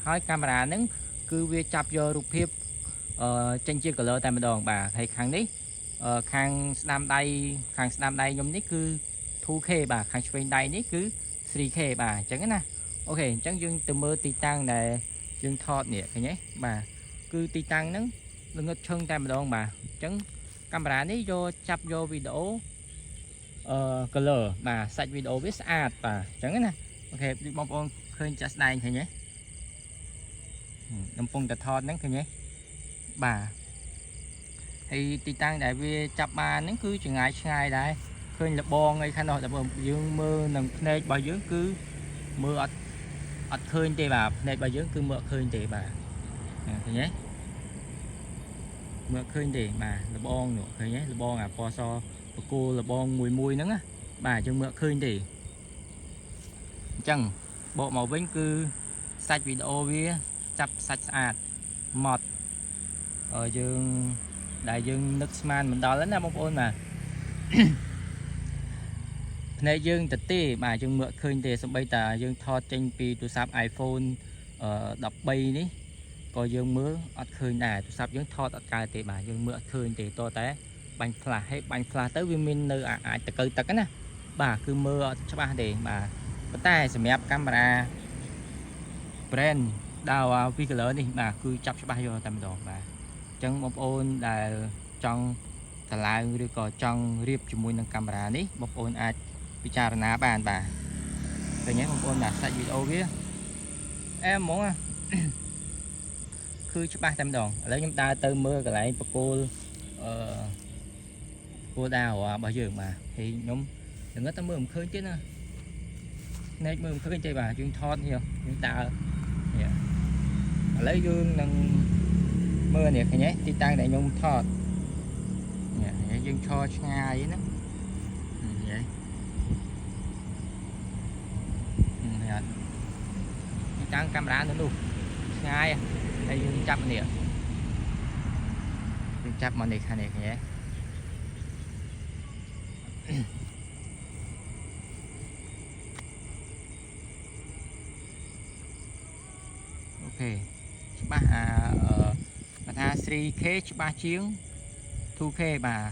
ហើយកាមេរ៉ាហ្នឹងគឺវាចាប់យករូបភាពចេញជា color តែម្ដងបាទហើយខាងនេះខាងស្ដាំដៃខ្ញុំនេះគឺ 2K បាទខាងឆ្វេងដៃនេះគឺ 3K បាទអញ្ចឹងណាអូខេអញ្ចឹងយើងទៅមើលទីតាំងដែលយើងថតនេះឃើញទេបាទគឺទីតាំងហ្នឹងល្ងឹតឈឹងតែម្ដងបាទអញ្ចឹងកាមេរ៉ានេះយកចាប់យកវីដេអូcolor បាទសាច់វីដេអូវាស្អាតបាទអញ្ចឹងណាអូខេដូចបងប្អូនឃើញចាស់ស្ដែងឃើញទេកំពុងតែថតហ្នឹងឃើញទេបាទហើយទីតាំងដែលវាចាប់បានហ្នឹងគឺចម្ងាយឆ្ងាយដែរឃើញលបងអីខាងនោះតែយើងមើលនឹងភ្នែករបស់យើងគឺមើលអត់ឃើញទេបាទភ្នែករបស់យើងគឺមើលអត់ឃើញទេបាទឃើញទេមើលឃើញទេបាទលបងនោះឃើញទេលបងអាពណ៌សបកគោលបងមួយហ្នឹងណាបាទយើងមើលឃើញទេអញ្ចឹងបកមកវិញគឺសាច់វីដេអូវាចាប់សាច់ស្អាតម៉ត់យើងដែលយើងនឹកស្មានមិនដល់ណាបងប្អូនបាទភ្នែកយើងទៅទេបាទយើងមើលឃើញទេសូម្បីតាយើងថតចេញពីទូរស័ព្ទ iPhone 13នេះក៏យើងមើលអត់ឃើញដែរទូរស័ព្ទយើងថតអត់កើតទេបាទយើងមើលអត់ឃើញទេតតែបាញ់ flash ហើយបាញ់ flash ទៅវាមាននៅអាចតកៅទឹកណាបាទគឺមើលអត់ច្បាស់ទេបាទប៉ុន្តែសម្រាប់កាមេរ៉ា brand ដៅ V-Color នេះបាទគឺចាប់ច្បាស់យកតែម្ដងបាទអញ្ចឹងបងប្អូនដែលចង់តឡើងឬក៏ចង់រៀបជាមួយនឹងកាមេរ៉ានេះបងប្អូនអាចពិចារណាបានបាទឃើញទេបងប្អូនបាទសាច់វីដេអូវាអែហ្មងគឺច្បាស់តែម្ដងឥឡូវខ្ញុំដើរទៅមើលកន្លែងបកគោលគោលដៅរបស់យើងបាទហើយខ្ញុំនឹងតែមើលមិនឃើញទៀតណាភ្នែកមើលមិនឃើញទេបាទយើងថតនេះយើងដើរនេះឥឡូវយើងនឹងមើលនេះឃើញទេទីតាំងដែលខ្ញុំថតនេះយើងឈរឆ្ងាយណានេះទីតាំងកាមេរ៉ានៅនោះឆ្ងាយហើយយើងចាប់នេះយើងចាប់មកនេះខាងនេះឃើញទេអូខេច្បាស់អា 3K ច្បាស់ជាង 2K បាទ